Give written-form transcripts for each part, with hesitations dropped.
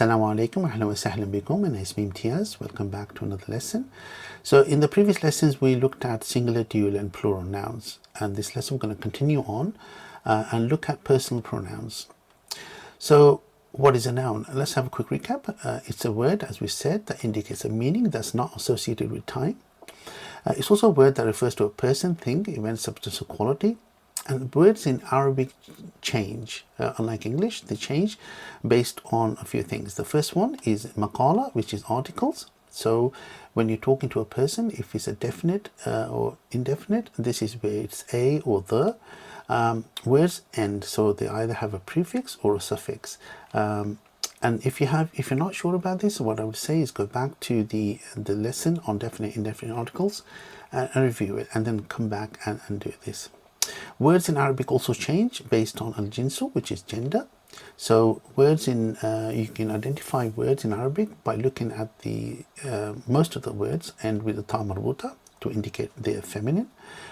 Assalamu alaikum, ahlan wa sahlan bikum, and it's me Imtiaz. Welcome back to another lesson. So in the previous lessons we looked at singular, dual and plural nouns, and this lesson we're going to continue on and look at personal pronouns. So what is a noun? Let's have a quick recap. It's a word, as we said, that indicates a meaning that's not associated with time. It's also a word that refers to a person, thing, event, substance or quality. And words in Arabic change, unlike English, they change based on a few things. The first one is maqala, which is articles. So when you're talking to a person, if it's a definite or indefinite, this is where it's a or the. Words end, so they either have a prefix or a suffix. And if you're not sure about this, what I would say is go back to the lesson on definite, indefinite articles and review it, and then come back and do this. Words in Arabic also change based on al-jinsu, which is gender. So words in you can identify words in Arabic by looking at the most of the words end with the ta marbuta to indicate they're feminine,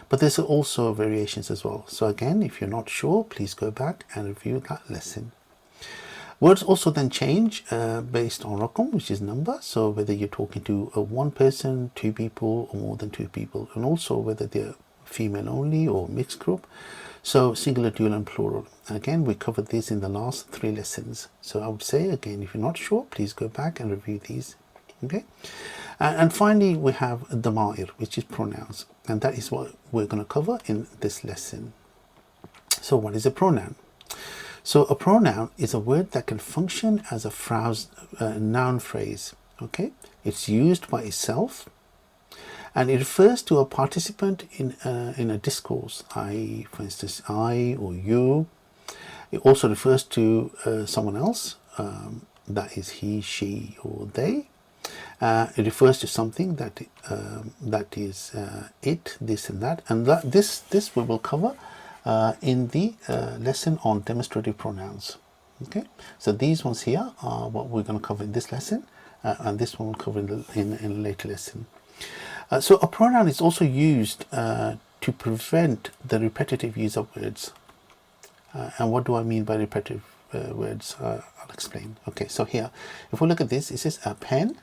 but there's also variations as well. So again, if you're not sure, please go back and review that lesson. Words also then change based on rakam, which is number, so whether you're talking to one person, two people, or more than two people, and also whether they're female only or mixed group. So singular, dual and plural. Again, we covered this in the last 3 lessons. So I would say again, if you're not sure, please go back and review these. Okay. And finally, we have dama'ir, which is pronouns, and that is what we're going to cover in this lesson. So what is a pronoun? So a pronoun is a word that can function as a noun phrase. Okay, it's used by itself, and it refers to a participant in a discourse, i.e., for instance, I or you. It also refers to someone else, that is he, she, or they. It refers to something that is it, this and that, and this we will cover in the lesson on demonstrative pronouns. Okay, so these ones here are what we're going to cover in this lesson, and this one we'll cover in a later lesson. So a pronoun is also used to prevent the repetitive use of words. And what do I mean by repetitive words? I'll explain. Okay, so here, if we look at this, it says a pen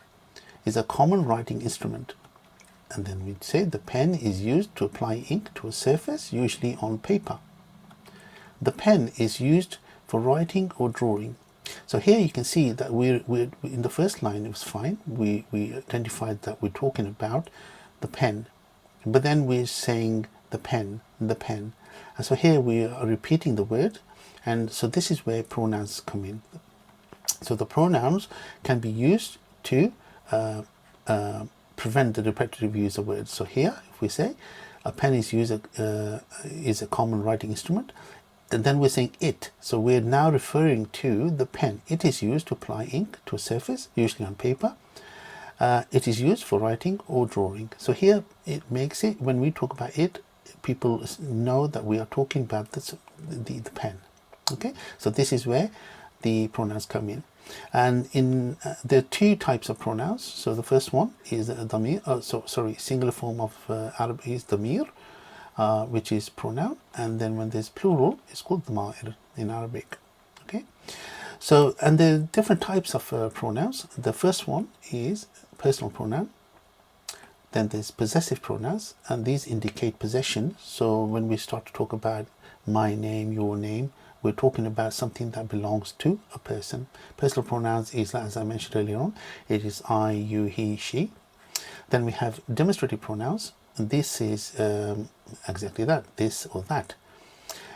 is a common writing instrument. And then we'd say the pen is used to apply ink to a surface, usually on paper. The pen is used for writing or drawing. So here you can see that we're in the first line, it was fine. We identified that we're talking about the pen, but then we're saying the pen. And so here we are repeating the word, and so this is where pronouns come in. So the pronouns can be used to prevent the repetitive use of words. So here, if we say a pen is a common writing instrument, and then we're saying it. So we're now referring to the pen. It is used to apply ink to a surface, usually on paper. It is used for writing or drawing. So here it makes it, when we talk about it, people know that we are talking about the pen. Okay, so this is where the pronouns come in. And there are 2 types of pronouns. So the first one is damir, singular form of Arabic is damir, which is pronoun, and then when there's plural, it's called dama'ir in Arabic. Okay, so and there are different types of pronouns. The first one is personal pronoun. Then there's possessive pronouns, and these indicate possession. So when we start to talk about my name, your name, we're talking about something that belongs to a person. Personal pronouns is, as I mentioned earlier on, it is I, you, he, she. Then we have demonstrative pronouns, and this is exactly that, this or that.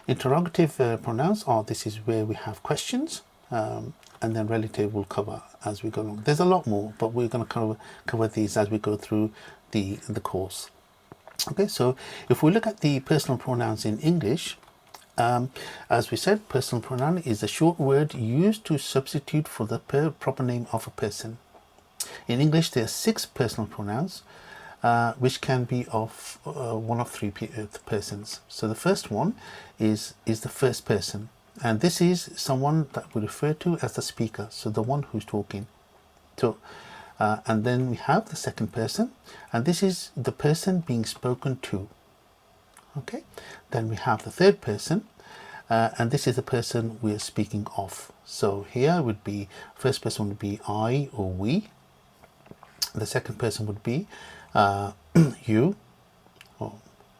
Interrogative pronouns are, this is where we have questions, and then relative will cover as we go along. There's a lot more, but we're going to cover these as we go through the course. Okay, so if we look at the personal pronouns in English, as we said, personal pronoun is a short word used to substitute for the proper name of a person. In English, there are 6 personal pronouns, which can be of one of 3 persons. So the first one is the first person, and this is someone that we refer to as the speaker, so the one who's talking. So and then we have the second person, and this is the person being spoken to. Okay, then we have the third person, and this is the person we are speaking of. So here would be, first person would be I or we. The second person would be you. Or,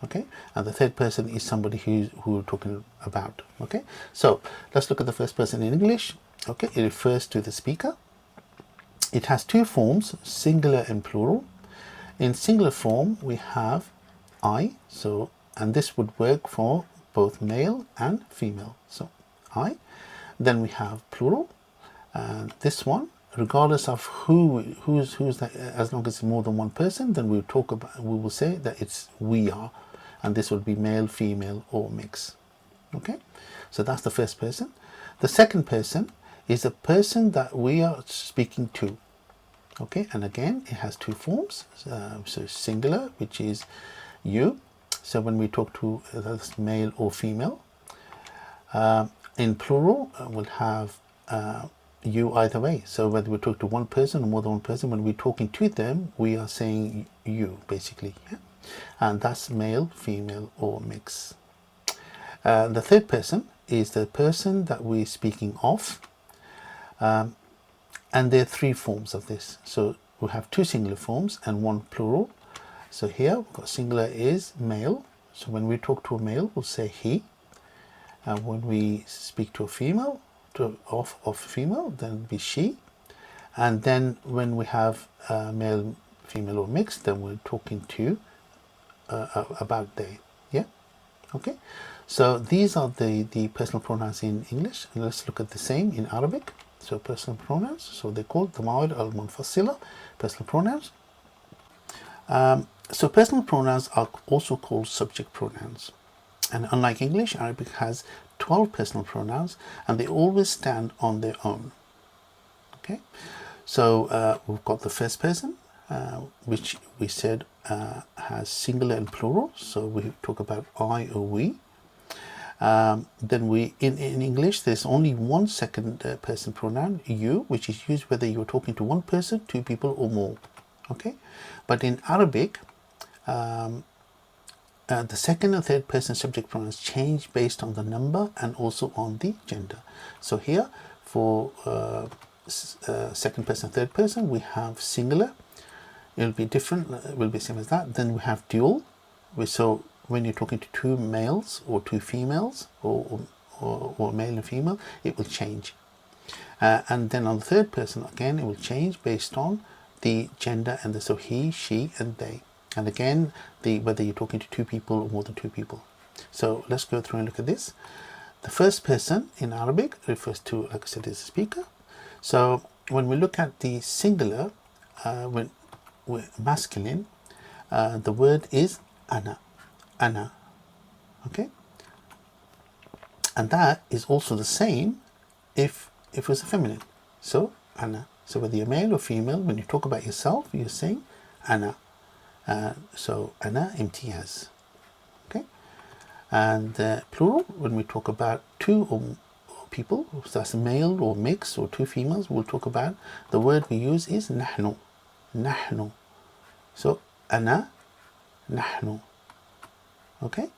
okay, and the third person is somebody who we're talking about. Okay, so let's look at the first person in English. Okay, it refers to the speaker. It has two forms, singular and plural. In singular form we have I, so, and this would work for both male and female. So I. Then we have plural, and this one, regardless of who's that, as long as it's more than one person, then we will say that it's we are, and this would be male, female, or mix. Okay, so that's the first person. The second person is the person that we are speaking to. Okay, and again it has two forms. So singular, which is you. So when we talk to that's male or female. In plural, we'll have you either way. So whether we talk to one person or more than one person, when we're talking to them, we are saying you, basically. Yeah? And that's male, female, or mix. The third person is the person that we're speaking of. And there are three forms of this. So we have two singular forms and one plural. So here we've got singular is male. So when we talk to a male, we'll say he. And when we speak to a female, of female, then it'll be she. And then when we have male, female, or mixed, then we're talking to about they. Yeah. Okay. So these are the personal pronouns in English. And let's look at the same in Arabic. So personal pronouns. So they're called ضمائر المنفصلة, personal pronouns. So personal pronouns are also called subject pronouns. And unlike English, Arabic has 12 personal pronouns, and they always stand on their own. Okay, so we've got the first person, which we said has singular and plural. So we talk about I or we. Then we in English, there's only one second person pronoun, you, which is used whether you're talking to one person, two people, or more. Okay, but in Arabic, the second and third person subject pronouns change based on the number and also on the gender. So here for second person, third person, we have singular. It'll be different, it will be same as that. Then we have dual. So when you're talking to two males or two females, or male and female, it will change. And then on the third person, again, it will change based on the gender and so he, she, and they. And again, whether you're talking to two people or more than two people. So let's go through and look at this. The first person in Arabic refers to, like I said, is a speaker. So when we look at the singular, when we're masculine, the word is ana, ana. Okay, and that is also the same if it was a feminine. So ana. So whether you're male or female, when you talk about yourself, you're saying ana. So ana imtiyaz. Okay, and plural, when we talk about two or people, so that's male or mix or two females, we'll talk about, the word we use is nahnu, nahnu. So ana, nahnu. Okay,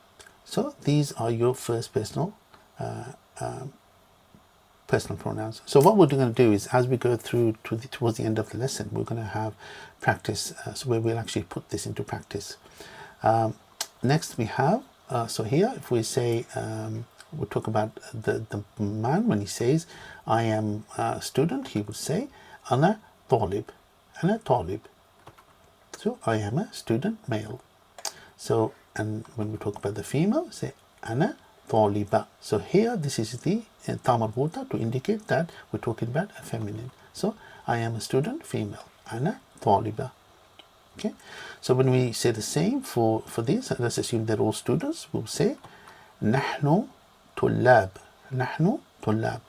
so these are your first personal personal pronouns. So what we're going to do is, as we go through towards the end of the lesson, we're going to have practice, so where we'll actually put this into practice. Next we have, so here if we say, we'll talk about the man when he says, I am a student, he would say, ana talib, ana talib. So I am a student, male. So, and when we talk about the female, say ana taliba. So here this is the ta marbuta to indicate that we're talking about a feminine. So I am a student, female, ana taliba. Okay, so when we say the same for this, let's assume they're all students, we'll say nahnu tullab, nahnu tullab.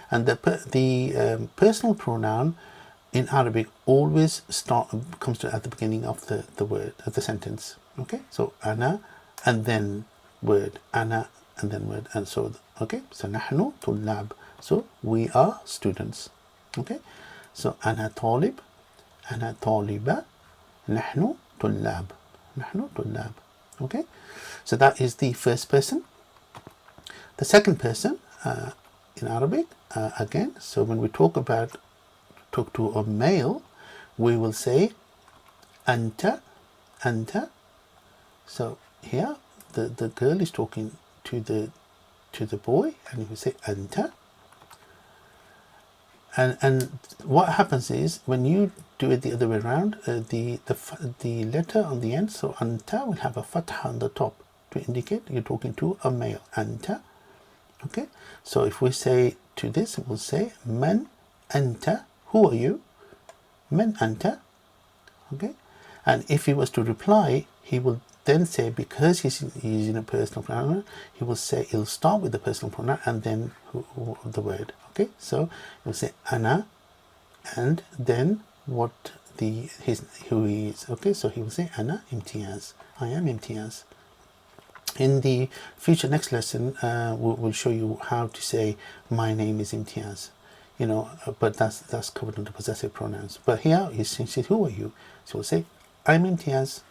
And the personal pronoun in Arabic always comes at the beginning of the word, of the sentence. Okay, so ana and then word, ana and then word, and so okay, so nahnu tullab, so we are students. Okay, so ana talib, ana taliba, nahnu tullab, nahnu tullab. Okay, so that is the first person. The second person in Arabic again. So when we talk to a male, we will say anta, anta. So here the girl is talking to the boy, and you will say anta. And what happens is when you do it the other way around, the letter on the end, so anta, will have a fatha on the top to indicate you're talking to a male. Anta. Okay, so if we say to this, we'll say man anta, who are you? Man anta. Okay, and if he was to reply, he will then say, because he's using a personal pronoun, he'll start with the personal pronoun and then the word. Okay, so he'll say ana, and then what who he is. Okay, so he will say ana imtiaz, I am imtiaz. In the future next lesson, we'll show you how to say my name is Imtiaz, but that's covered under possessive pronouns. But here he says, who are you? So we'll say I'm Imtiaz,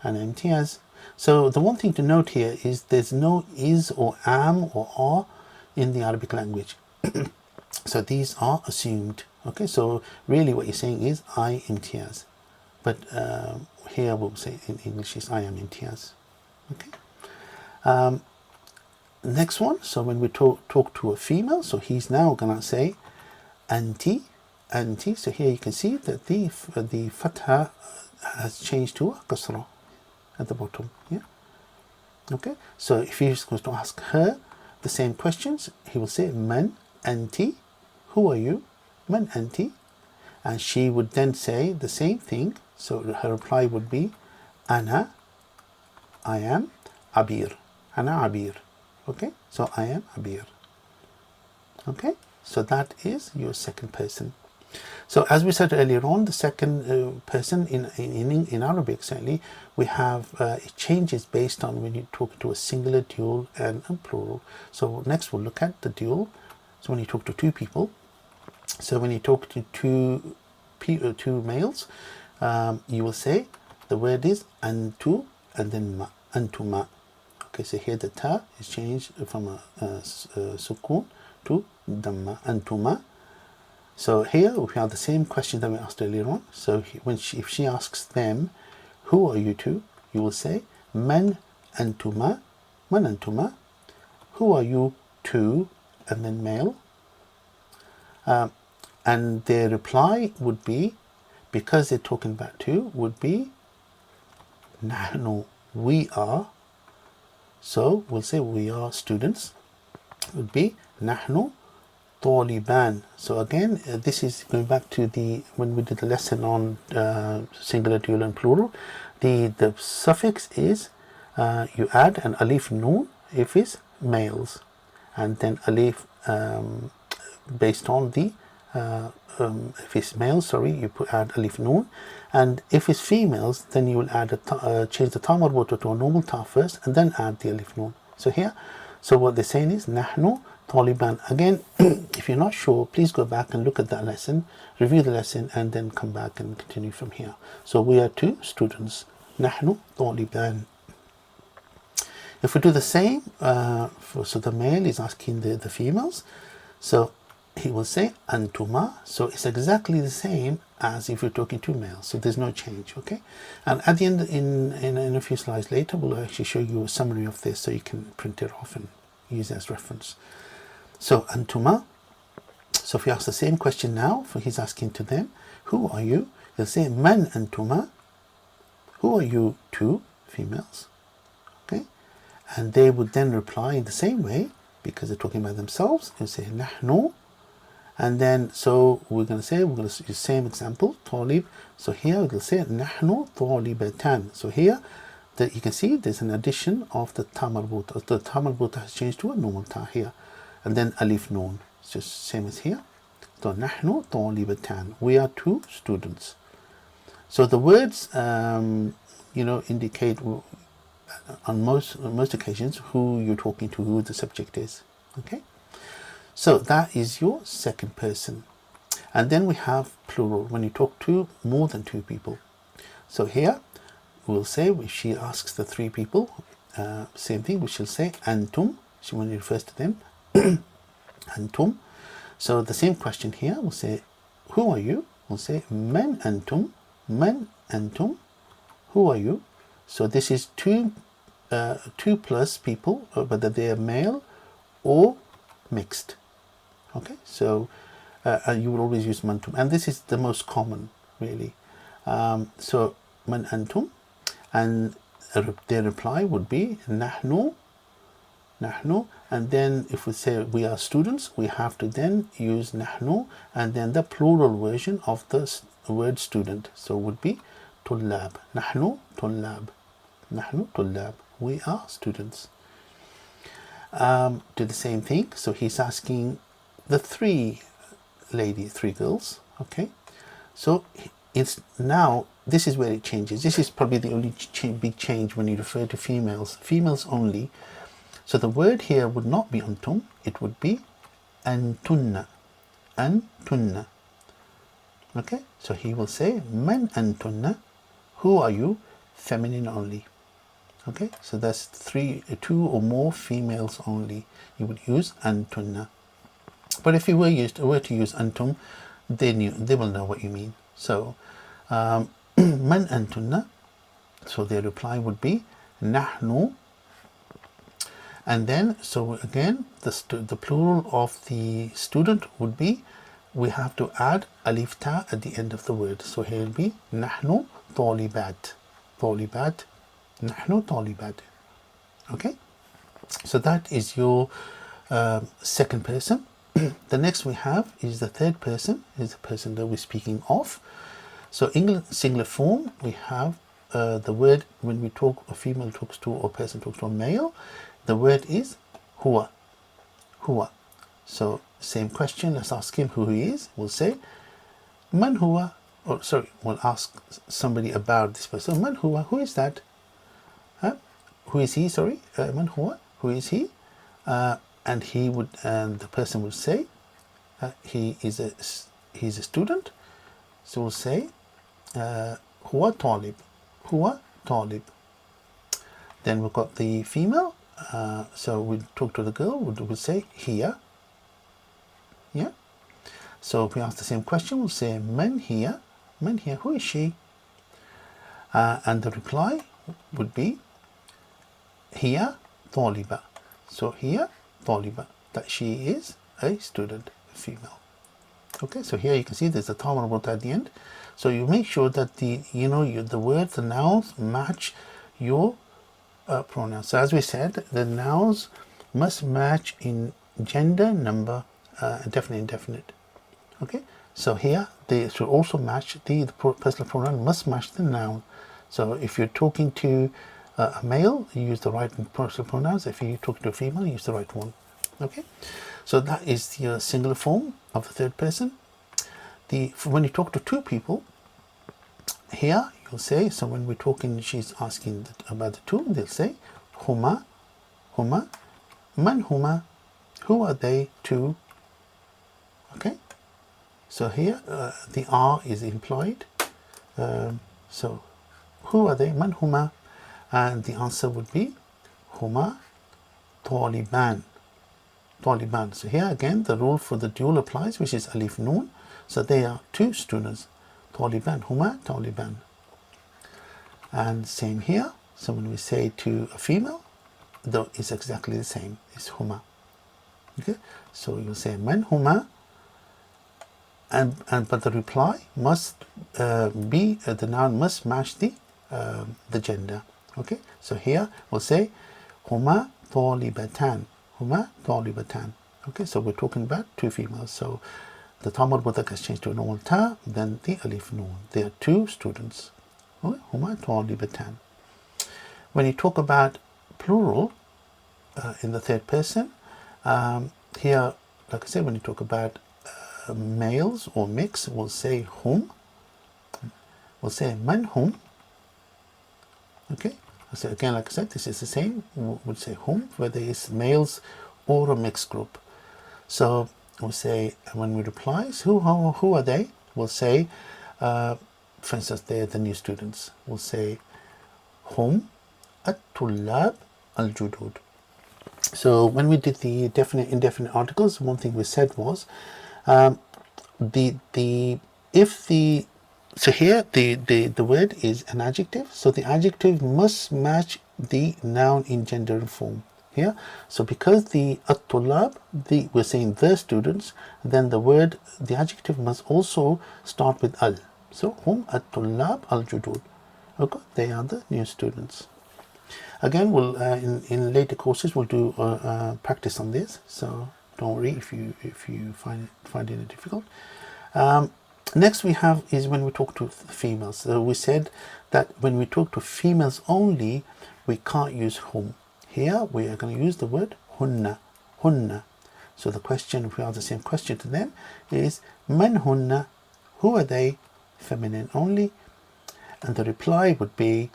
and I'm Imtiaz. So the one thing to note here is there's no is or am or are in the Arabic language. So these are assumed. Okay, so really what you're saying is I Imtiaz, but here we'll say in English is I am Imtiaz. Okay. Next one, so when we talk to a female, so he's now gonna say anti. So here you can see that the fatha has changed to a kasra at the bottom. Yeah. Okay, so if he's going to ask her the same questions, he will say man anti, who are you? Man anti. And she would then say the same thing, so her reply would be ana, I am Abir. Ana Abir. Okay, so I am Abir. Okay, so that is your second person. So as we said earlier on, the second person in Arabic, certainly, we have it changes based on when you talk to a singular, dual, and a plural. So next we'll look at the dual. So when you talk to two people, so when you talk to two males, you will say the word is antu and then ma, antuma. Okay, so here the ta is changed from a sukun to dhamma, antuma. So here we have the same question that we asked earlier on. So if she asks them, who are you two? You will say man antuma, who are you two, and then male. And their reply would be, because they're talking about two, would be nahnu, we are. So we'll say we are students. It would be nahnu طالبان. So again, this is going back to when we did the lesson on singular, dual, and plural. The suffix is you add an alif noon if it's males, and then alif based on the if it's males, you add alif noon, and if it's females, then you will add change the ta marbuta to a normal ta first, and then add the alif noon. So here, so what they're saying is nahnu Taliban. Again, if you're not sure, please go back and look at that lesson, review the lesson, and then come back and continue from here. So we are two students. Nahnu Taliban. If we do the same, so the male is asking the females, so he will say antuma. So it's exactly the same as if you're talking to males. So there's no change, okay? And at the end, in a few slides later, we'll actually show you a summary of this so you can print it off and use it as reference. So antuma. So if you ask the same question now, for he's asking to them, who are you? He'll say man antuma. Who are you two, females? Okay? And they would then reply in the same way, because they're talking about themselves, and say nahnu. And then, so we're going to use the same example, talib. So here we'll say nahnu talibatan. So here, that you can see there's an addition of the ta marbuta. The ta marbuta has changed to a normal ta here. And then alif noon. It's just same as here. So nahnu talibatan. We are two students. So the words, indicate on most occasions who you're talking to, who the subject is. Okay. So that is your second person. And then we have plural, when you talk to more than two people. So here we'll say, if she asks the three people, same thing, we shall say antum, when it refers to them, antum. So the same question here, we'll say, who are you? We'll say, men antum, who are you? So this is two plus people, whether they are male or mixed. Okay, so you will always use mantum, and this is the most common, really. So man antum, and their reply would be nahnu, and then if we say we are students, we have to then use nahnu and then the plural version of the word student. So it would be tullab, nahnu tullab, we are students. Do the same thing. So he's asking the three girls. Okay, so it's now, this is where it changes. This is probably the only big change when you refer to females only. So the word here would not be antum, it would be antunna. Okay, so he will say man antunna, who are you, feminine only. Okay, so that's two or more females only. You would use antunna. But if you were to use antum, they will know what you mean. So man antunna, so their reply would be nahnu. And then, so again, the plural of the student would be, we have to add alif ta at the end of the word. So here will be nahnu talibat, nahnu talibat. Okay, so that is your second person. The next we have is the third person, is the person that we're speaking of. So in singular form, we have the word, when we talk, a female talks to, or person talks to a male, the word is huwa. So same question, let's ask him who he is. We'll say man huwa, or sorry, we'll ask somebody about this person. Man huwa, who is that? Who is he? Sorry, man huwa, who is he? And the person would say he's a student. So we'll say huwa talib. Then we've got the female. So we talk to the girl, we'll say hiya. Yeah. So if we ask the same question, we'll say man hiya, who is she? And the reply would be hiya taliba. So hiya taliba, that she is a student, female. Okay, so here you can see there's a ta marbuta at the end. So you make sure that the words, the nouns match your pronouns. So as we said, the nouns must match in gender, number, definite, indefinite. Okay, so here they should also match the personal pronoun must match the noun. So if you're talking to a male, you use the right personal pronouns. If you're talking to a female, you use the right one. Okay, so that is the singular form of the third person. When you talk to two people, here you'll say, so when we're talking, she's asking about the two, they'll say huma, man huma, who are they two? Okay, so here the R is implied. So who are they? Man huma, and the answer would be huma taliban. So here again the rule for the dual applies, which is alif noon. So they are two students. Taliban, huma taliban. And same here. So when we say to a female, though it's exactly the same. It's huma. Okay. So you will say man huma, but the reply must be the noun must match the gender. Okay. So here we'll say huma talibatan. Okay. So we're talking about two females. So the ta marbuta has changed to a normal ta, then the alif noon. They are two students. Huma talibatan. When you talk about plural in the third person, here, like I said, when you talk about males or mix, we'll say hum. We'll say man hum. Okay. So again, like I said, this is the same. We'll say hum, whether it's males or a mixed group. So we'll say, when we reply, who are they? We'll say, for instance, they're the new students. We'll say hum at-tullab al-judud. So when we did the definite, indefinite articles, one thing we said was The if the so here the word is an adjective, so the adjective must match the noun in gender and form here. So because the at-tullab, we're saying the students, then the adjective must also start with al. So hum at-tullab al-judud. Okay, they are the new students. Again, we'll in later courses we'll do practice on this, so don't worry if you find it difficult. Next we have is when we talk to females. So we said that when we talk to females only, we can't use hum. Here we are going to use the word hunna, hunna. So the question, if we ask the same question to them, is man hunna, who are they, feminine only, and the reply would be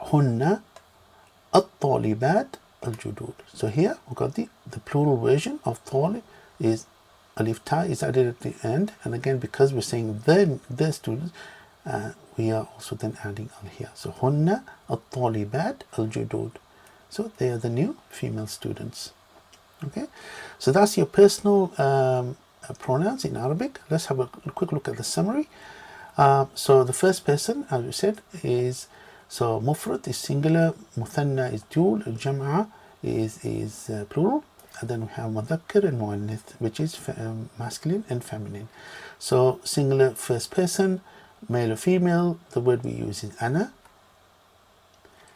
hunna at-talibat al-judud. So here we've got the plural version of talib is alif ta is added at the end, and again because we're saying the students, we are also then adding al here. So hunna at-talibat al-judud. So they are the new female students. Okay, so that's your personal pronouns in Arabic. Let's have a quick look at the summary. So the first person, as we said, is so mufrad is singular, muthanna is dual, jam'a is plural, and then we have mudhakkar and muannith, which is masculine and feminine. So singular first person, male or female, the word we use is ana,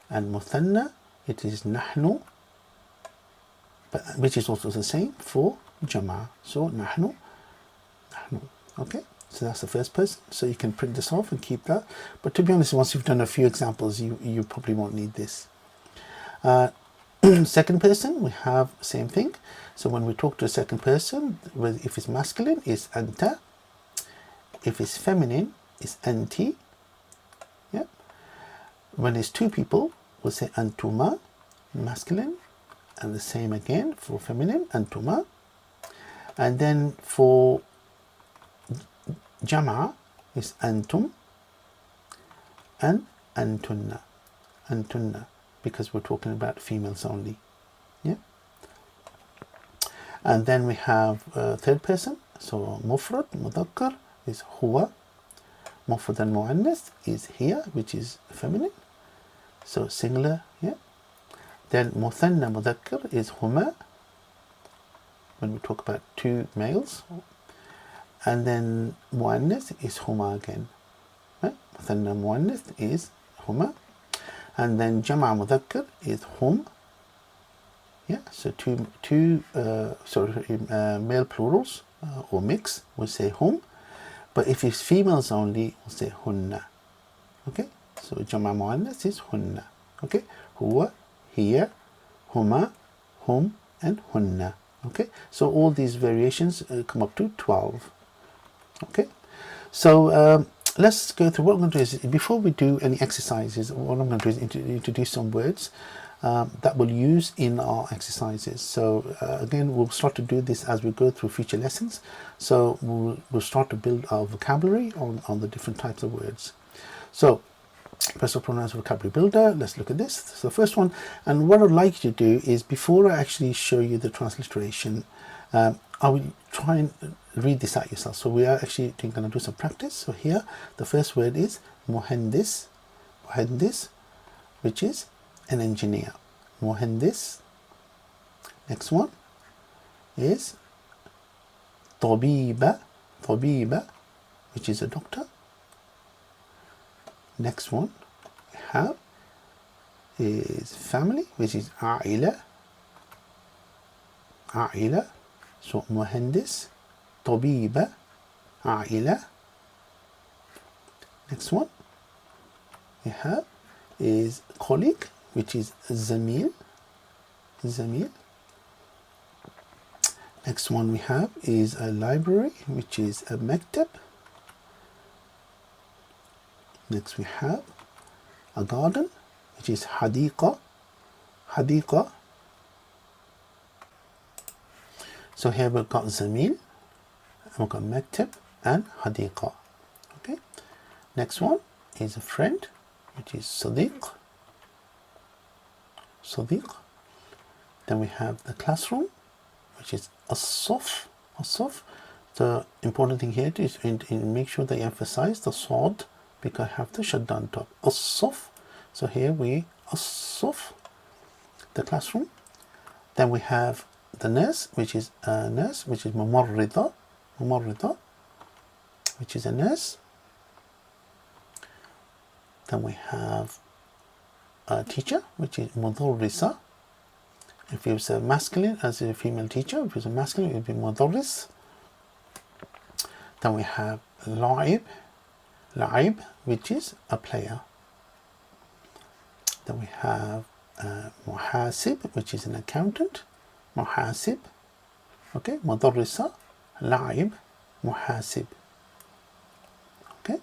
and muthanna, it is nahnu, but which is also the same for jam'a. So nahnu. Okay, so that's the first person. So you can print this off and keep that. But to be honest, once you've done a few examples, you probably won't need this. Second person, we have same thing. So when we talk to a second person, if it's masculine, it's anta. If it's feminine, it's anti. Yeah. When it's two people, we'll say antuma, masculine, and the same again for feminine, antuma. And then for jama is antum and antunna, because we're talking about females only. Yeah. And then we have third person. So mufrad, mudhakkar is huwa. Mufrad and muannath is here, which is feminine. So singular. Yeah. Then muthanna mudhakkar is huma, when we talk about two males. And then muannath is huma again. Right? Muthanna muannath is huma. And then jama' mudhakkar is hum. Yeah, so male plurals or mix, we'll say hum. But if it's females only, we'll say hunna. Okay, so jama' muannath is hunna. Okay, huwa, here, huma, hum, and hunna. Okay, so all these variations come up to 12. Okay, so let's go through. What I'm going to do is, before we do any exercises, what I'm going to do is introduce some words that we'll use in our exercises. So again, we'll start to do this as we go through future lessons. So we'll start to build our vocabulary on the different types of words. So personal pronouns vocabulary builder, let's look at this. So the first one, and what I'd like you to do is, before I actually show you the transliteration, I will try and read this out yourself. So we are actually going to do some practice. So here the first word is muhandis, which is an engineer. Muhandis. Next one is tabiba, which is a doctor. Next one we have is family, which is a'ila. So muhandis, tabiba, a'ila. Next one we have is colleague, which is zamil. Next one we have is a library, which is a maktab. Next we have a garden, which is hadiqa. So here we've got zamil, we've got maktab and hadiqa. Okay. Next one is a friend, which is sadiq. Then we have the classroom, which is as-saf. The important thing here is in make sure they emphasize the sod because I have the shadda on top. As-saf. So here we as-saf, the classroom. Then we have the nurse, which is mumarrida, which is a nurse. Then we have a teacher, which is mudarrisa. If it was a masculine, as a female teacher, if it was a masculine, it would be mudarris. Then we have la'ib, which is a player. Then we have muhasib, which is an accountant. Muhasib. Okay, mudarrisa, la'ib, muhasib. Okay,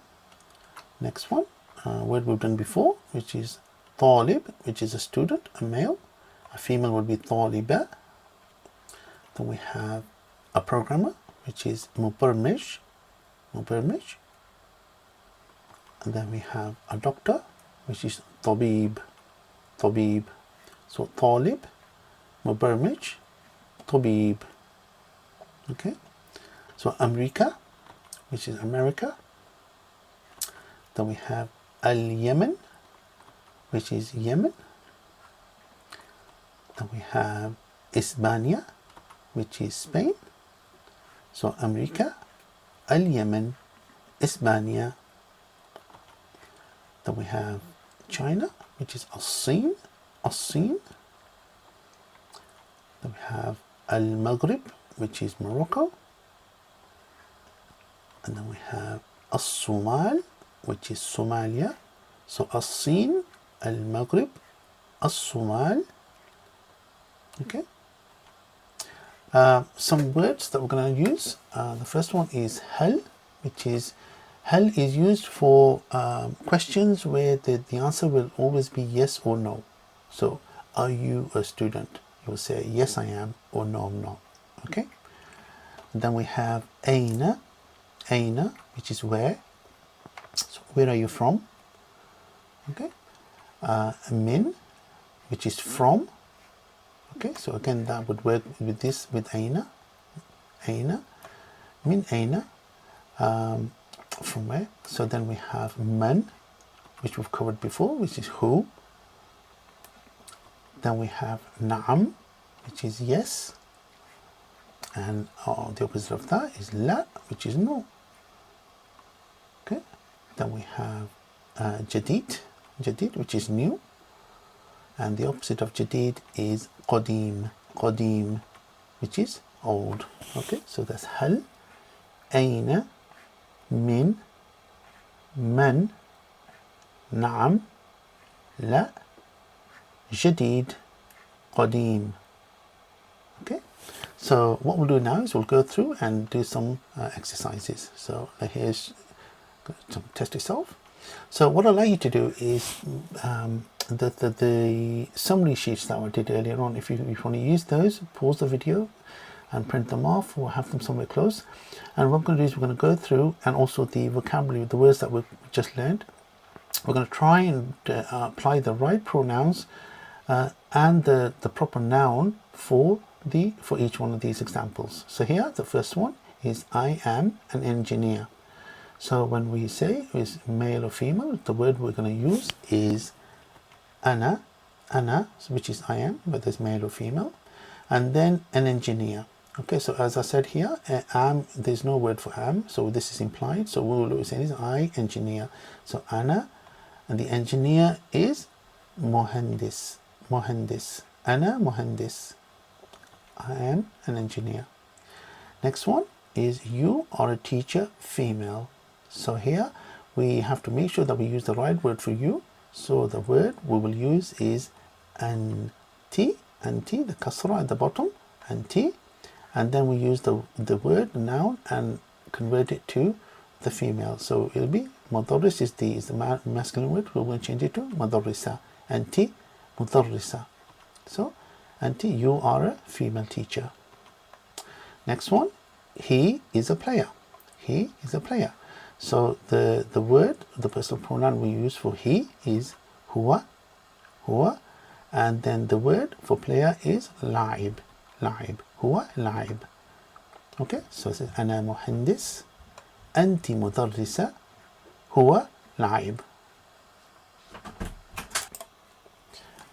next one, word we've done before, which is talib, which is a student, a male. A female would be taliba. Then we have a programmer, which is mubarmij. And then we have a doctor, which is tabib. So talib, mubarmij, tabib. Okay. So America, which is America. Then we have al-Yemen, which is Yemen. Then we have Hispania, which is Spain. So America, al-Yemen, Hispania. Then we have China, which is As-Sin. Then we have Al-Maghrib, which is Morocco. And then we have As-Somal, which is Somalia. So As-Sin, Al-Maghrib, As-Somal. Okay. Some words that we're going to use. The first one is hal, which is used for questions where the answer will always be yes or no. So, are you a student? You will say yes I am, or no I'm not. Okay. And then we have aina, which is where. So where are you from? Okay. Min, which is from. Okay, so again that would work with this, with aina, min aina, from where. So then we have man, which we've covered before, which is who. Then we have na'am, which is yes, and the opposite of that is la, which is no. Okay, then we have jadid, which is new. And the opposite of jadid is qadim, which is old. Okay, so that's hal, aina, min, man, na'am, la, jadid, qadim. Okay, so what we'll do now is we'll go through and do some exercises. So here's some test yourself. So what I'd like you to do is the summary sheets that I did earlier on, if you want to use those, pause the video and print them off or have them somewhere close. And what we're going to do is we're going to go through, and also the vocabulary, the words that we've just learned. We're going to try and apply the right pronouns and the proper noun for each one of these examples. So here, the first one is I am an engineer. So when we say is male or female, the word we're going to use is ana, which is I am, whether it's male or female, and then an engineer. Okay, so as I said here, am, there's no word for am, so this is implied. So what we're saying is I engineer. So ana, and the engineer is mohandis. Ana mohandis. I am an engineer. Next one is you are a teacher, female. So here we have to make sure that we use the right word for you. So the word we will use is anti, the kasra at the bottom, anti, and then we use the word, the noun, and convert it to the female. So it'll be mudarris is the masculine word. We're going to change it to mudarrisa. Anti, mudarrisa. So anti, you are a female teacher. Next one, he is a player. He is a player. So the word, the personal pronoun we use for he is huwa, and then the word for player is la'ib, huwa la'ib. Okay, so it says أنا مهندس أنت مدرسة هو لعيب.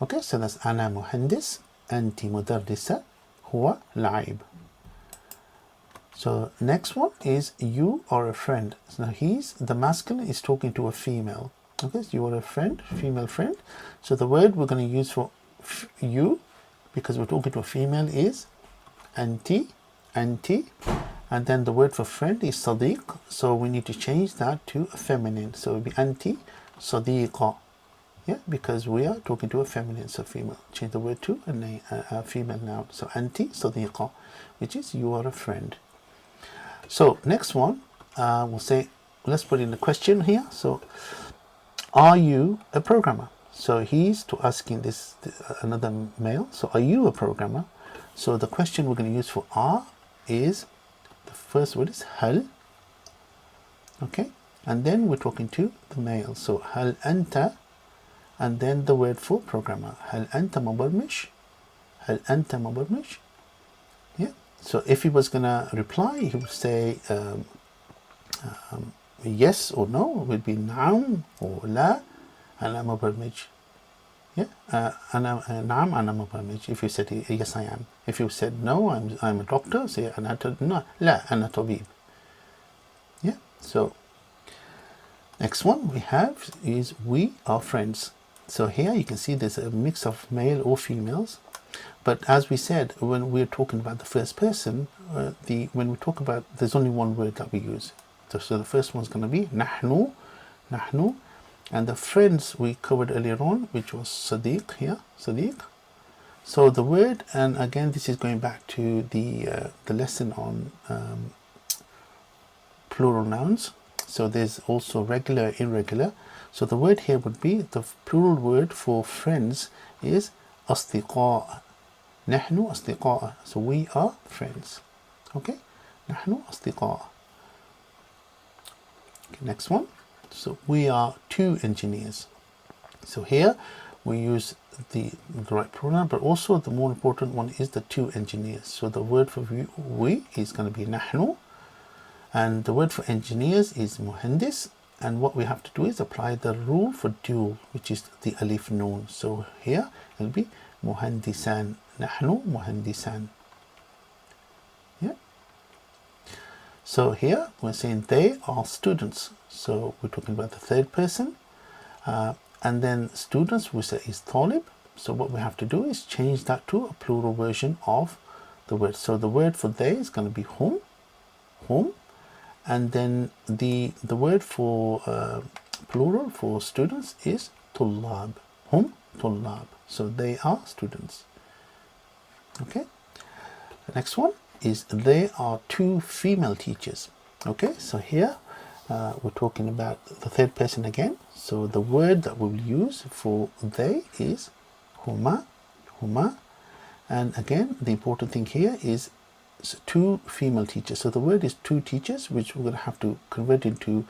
Okay, so that's أنا مهندس أنت مدرسة هو لعيب. So next one is you are a friend. So now the masculine is talking to a female. Okay, so you are a friend, female friend. So the word we're going to use for you, because we're talking to a female, is anti, and then the word for friend is sadiq. So we need to change that to a feminine. So it will be anti sadiqa. Yeah, because we are talking to a feminine, so female. Change the word to a female noun. So anti sadiqa, which is you are a friend. So next one, we'll say, let's put in a question here. So, are you a programmer? So he's to asking this another male. So are you a programmer? So the question we're going to use for are is, the first word is hal. Okay, and then we're talking to the male. So hal anta, and then the word for programmer. Hal anta mubarmish? Hal anta mubarmish? Yeah. So if he was gonna reply, he would say yes or no. It would be نعم or لا أنا مبرمج. Yeah, أنا نعم أنا مبرمج. If you said yes I am. If you said no I'm a doctor, say أنا no لا أنا طبيب. Yeah. So next one we have is we are friends. So here you can see there's a mix of male or females. But as we said, when we're talking about the first person, when we talk about, there's only one word that we use. So the first one's going to be نحن, and the friends we covered earlier on, which was صديق here, صديق. So the word, and again this is going back to the lesson on plural nouns. So there's also regular, irregular. So the word here would be, the plural word for friends is أصدقاء. نحن أصدقاء. So we are friends. Okay, نحن أصدقاء. Okay, next one. So we are two engineers. So here we use the right pronoun, but also the more important one is the two engineers. So the word for we is going to be نحن, and the word for engineers is مهندس. And what we have to do is apply the rule for dual, which is the alif noon. So here it will be مهندسان. نحن مهندسان. Yeah. So here we're saying they are students. So we're talking about the third person. And then students we say is طالب. So what we have to do is change that to a plural version of the word. So the word for they is going to be hum. And then the word for plural for students is طلاب. Hum طلاب. So they are students. Okay, the next one is they are two female teachers. Okay, so here we're talking about the third person again. So the word that we'll use for they is huma, and again the important thing here is two female teachers. So the word is two teachers, which we're going to have to convert into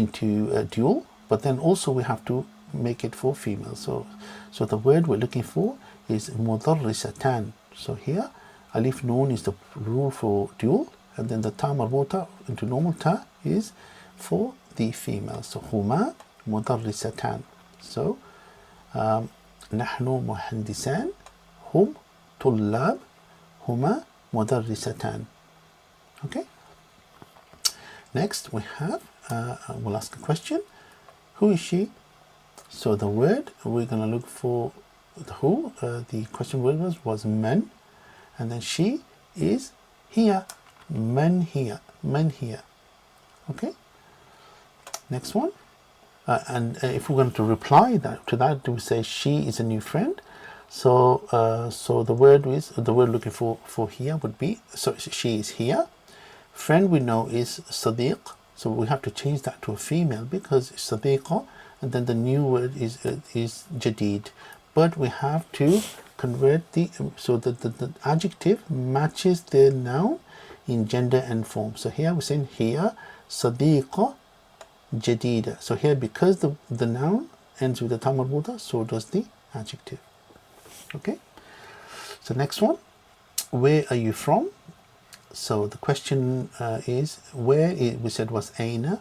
a dual, but then also we have to make it for female. So the word we're looking for is مدرستان. So here alif noon is the rule for dual, and then the ta marbuta into normal ta is for the female. So هما مدرستان. So نحن مهندسان هم طلاب هما مدرستان. Okay, next we have we'll ask a question. Who is she? So the word we're going to look for the who. The question word was man, and then she is here. Man here. Okay. Next one. And if we're going to reply to that, we say she is a new friend. So the word looking for here would be, so she is here. Friend we know is sadiq. So we have to change that to a female because it's sadiqa, and then the new word is jadid. But we have to convert so that the adjective matches the noun in gender and form. So here we're saying here sadiqa jadida. So here, because the noun ends with the ta marbuta, so does the adjective. Okay. So next one, where are you from? So the question is where we said was aina,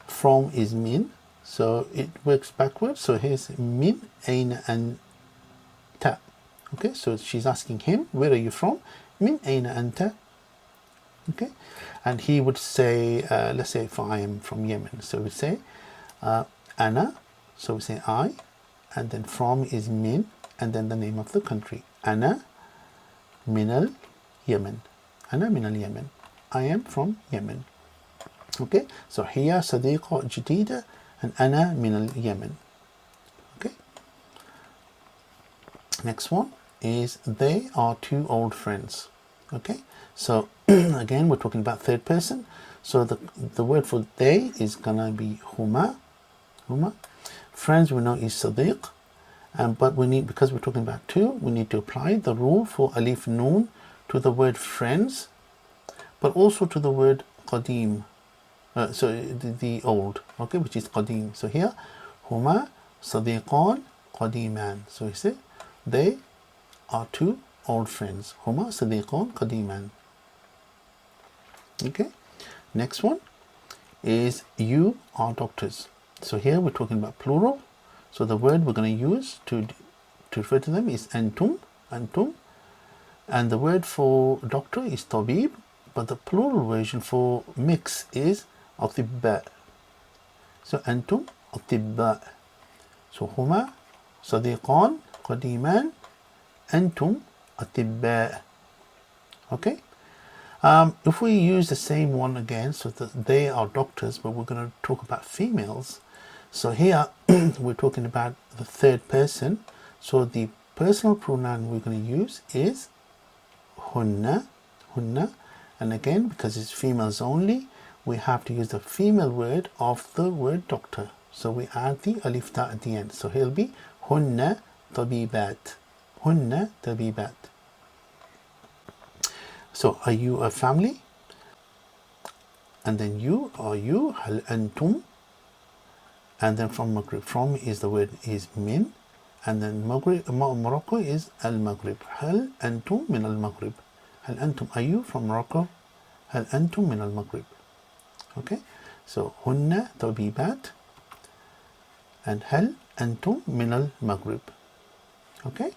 from is min, so it works backwards. So here's min aina anta. Okay, so she's asking him, where are you from? Min aina anta. Okay, and he would say, let's say if I am from Yemen, so we say ana, so we say I, and then from is min, and then the name of the country, ana minal Yemen. Ana minal Yemen. I am from Yemen. Okay, so هي صديقة جديدة and أنا من اليمن. Okay, next one is they are two old friends. Okay, so again we're talking about third person, so the word for they is gonna be huma. Friends we know is صديق, but we need, because we're talking about two, we need to apply the rule for alif noon to the word friends, but also to the word qadim, so the old, okay, which is qadim. So here huma sadiqan qadiman, so you say they are two old friends, huma sadiqan qadiman. Okay, next one is you are doctors. So here we're talking about plural, so the word we're going to use to refer to them is antum, and the word for doctor is tabib, but the plural version for mix is atibba. So antum atibba. So huma sadiqan qadiman, antum atibba. Okay, if we use the same one again, so that they are doctors, but we're going to talk about females. So here we're talking about the third person, so the personal pronoun we're going to use is hunna, and again because it's females only, we have to use the female word of the word doctor, so we add the alif ta at the end, so he'll be hunna tabibat. So are you a family? And then you, are you, hal antum, and then from Maghrib, from is the word is min, and then Morocco is al Maghrib, hal antum min al Maghrib. Hal antum, are you from Morocco? Hal antum min al Maghrib. Okay, so hunna tabibat and hal antum min al Maghrib. Okay,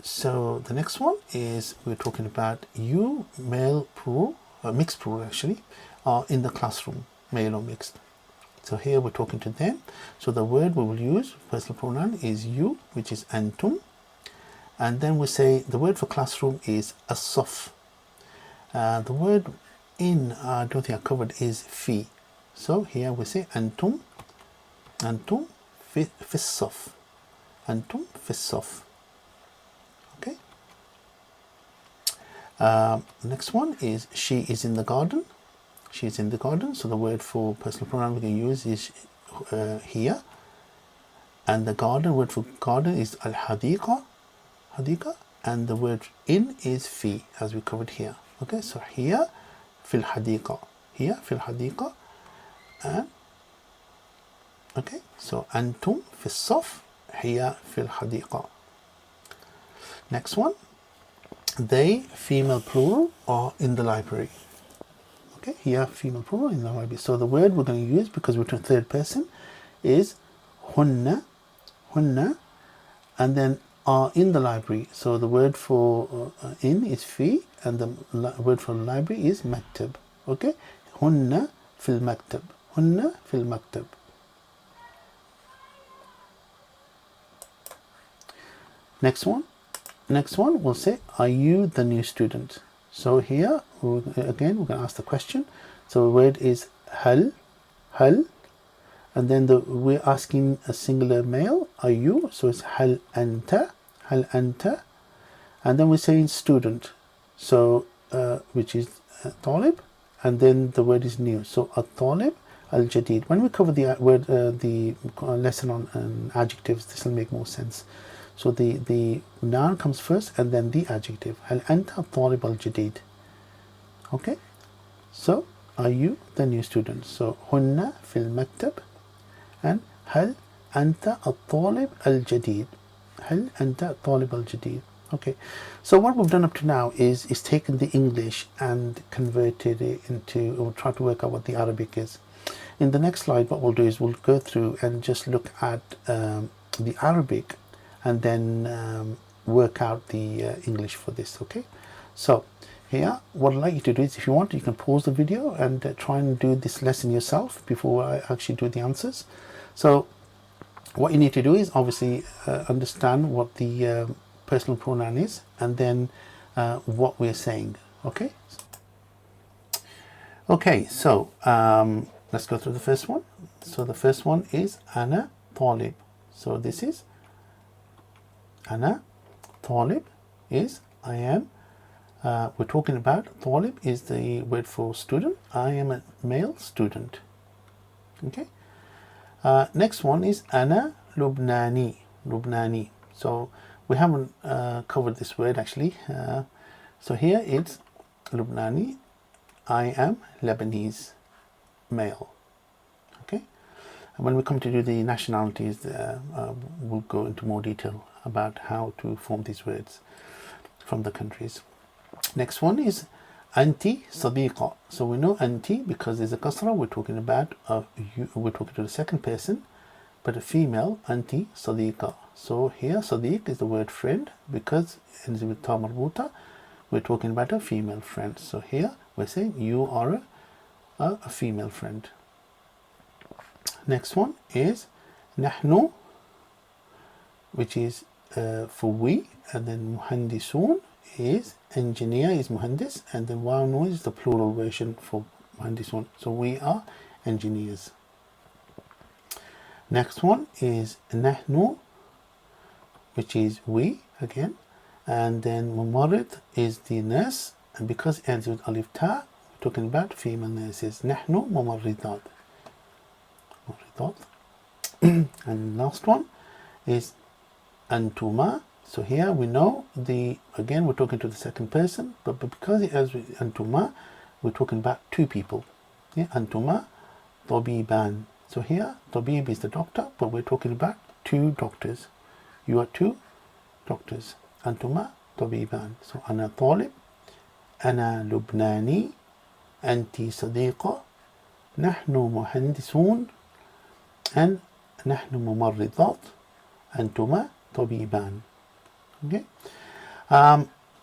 so the next one is we're talking about you, male plural, mixed plural actually, are in the classroom, male or mixed. So here we're talking to them, so the word we will use, personal pronoun, is you, which is antum, and then we say the word for classroom is as-saf. The word in, I don't think I covered, is fi. So here we say antum fis-saf, antum fis-saf. Okay. Next one is she is in the garden. She is in the garden. So the word for personal pronoun we can use is here, and the garden word for garden is al-hadiqa, and the word in is fi, as we covered here. Okay, so here fil hadiqa, and okay, so antum fis saf, here fil hadiqa. Next one, they, female plural, are in the library. Okay, here female plural in the library. So the word we're going to use, because we're to third person, is hunna, and then are in the library. So the word for in is fi, and the word for library is maktab. Okay, hunna fil maktab, Next one we'll say, are you the new student? So here again we're going to ask the question. So the word is hal, and then we're asking a singular male, are you? So it's hal anta, and then we're saying student, so which is talib, and then the word is new, so at-talib al-jadid. When we cover the word the lesson on adjectives, this will make more sense. So the noun comes first and then the adjective. Hal anta at-talib al-jadid. Okay, so are you the new student? So hunna fil maktab, and hal anta at-talib al-jadid, Okay, so what we've done up to now is taken the English and converted it into, we'll try to work out what the Arabic is. In the next slide, what we'll do is we'll go through and just look at the Arabic and then work out the English for this. Okay, so here what I'd like you to do is, if you want, you can pause the video and try and do this lesson yourself before I actually do the answers. So what you need to do is obviously understand what the personal pronoun is, and then what we're saying. Okay, so let's go through the first one. So the first one is ana talib. So this is ana talib is I am. We're talking about talib is the word for student. I am a male student. Okay. Next one is ana lubnani. Lubnani. So we haven't covered this word actually. So here it's Lubnani. I am Lebanese male. Okay. And when we come to do the nationalities, we'll go into more detail about how to form these words from the countries. Next one is anti sadiqa. So we know anti because there's a kasra. We're talking about we're talking to the second person, but a female, anti sadiqa. So here sadiq is the word friend because it ends with ta marbuta. We're talking about a female friend. So here we're saying you are a female friend. Next one is nahnu, which is for we, and then muhandisun is engineer, is muhandis, and then wa'nu is the plural version for muhandisun. So we are engineers. Next one is nahnu, which is we again, and then mumarrid is the nurse, and because it ends with alif ta, we're talking about female nurses. Nahnu mumarridat. And last one is antuma. So here we know again we're talking to the second person, but because it ends with antuma, we're talking about two people. Yeah, antuma tabiban. So here tabib is the doctor, but we're talking about two doctors. You are two doctors. Antuma tabiban. So ana talib, ana lubnani, anti sadiqa, nahnu muhandisun, and nahnu mumarridat, antuma tabiban. Okay.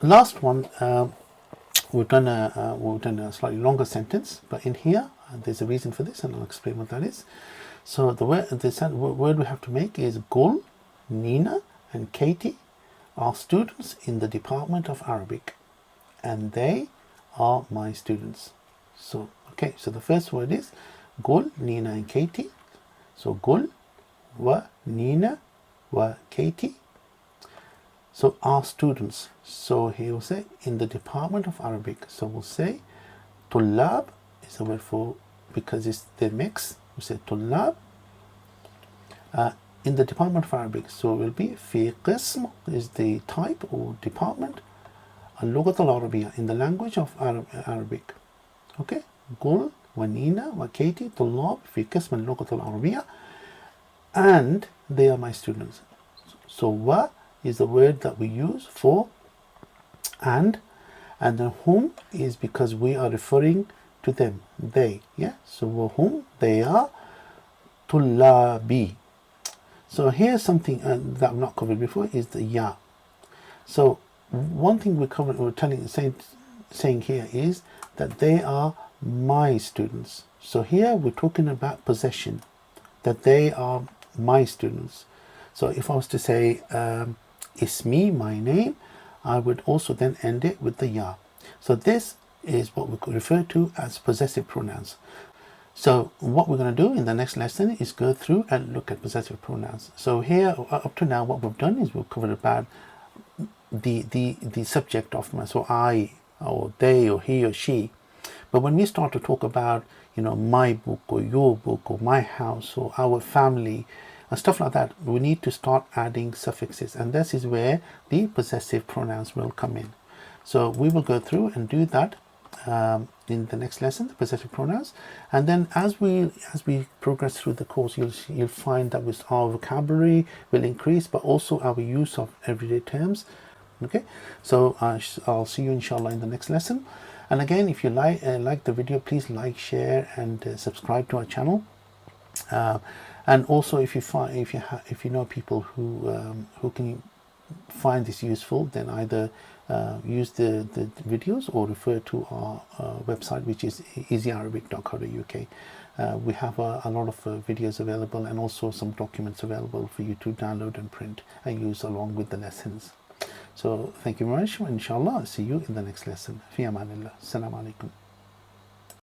Last one, we've done a slightly longer sentence, but in here there's a reason for this, and I'll explain what that is. So the word we have to make is Gul, Nina, and Katie are students in the Department of Arabic, and they are my students. So okay, so the first word is Gul, Nina, and Katie. So Gul wa Nina wa Katie. So our students. So he will say in the Department of Arabic. So we'll say Tullab is the word for, because it's the mix. We say Tullab in the Department of Arabic. So it will be Fi Qism is the type or department. Al-Lughat al-Arabiya in the language of Arabic. Okay. Gul wa Nina wa Katie Tullab Fi Qism al-Lughat al-Arabiya, and they are my students. So wa is the word that we use for and then whom is because we are referring to them, they. Yeah, so whom, they are tullabi. So here's something that I've not covered before is the ya. So one thing saying here is that they are my students. So here we're talking about possession, that they are my students. So if I was to say ismi, my name, I would also then end it with the ya. So this is what we could refer to as possessive pronouns. So what we're going to do in the next lesson is go through and look at possessive pronouns. So here up to now what we've done is we've covered about the subject of so I or they or he or she. But when we start to talk about my book or your book or my house or our family and stuff like that, we need to start adding suffixes, and this is where the possessive pronouns will come in. So we will go through and do that in the next lesson, the possessive pronouns, and then as we progress through the course, you'll find that with our vocabulary will increase, but also our use of everyday terms Okay, so I'll see you inshallah in the next lesson. And again, if you like the video, please like, share, and subscribe to our channel. And also, if you know people who can find this useful, then either use the videos or refer to our website, which is easyarabic.co.uk. We have a lot of videos available, and also some documents available for you to download and print and use along with the lessons. So thank you very much. Inshallah, I'll see you in the next lesson. Fi amanillah. Assalamu alaikum.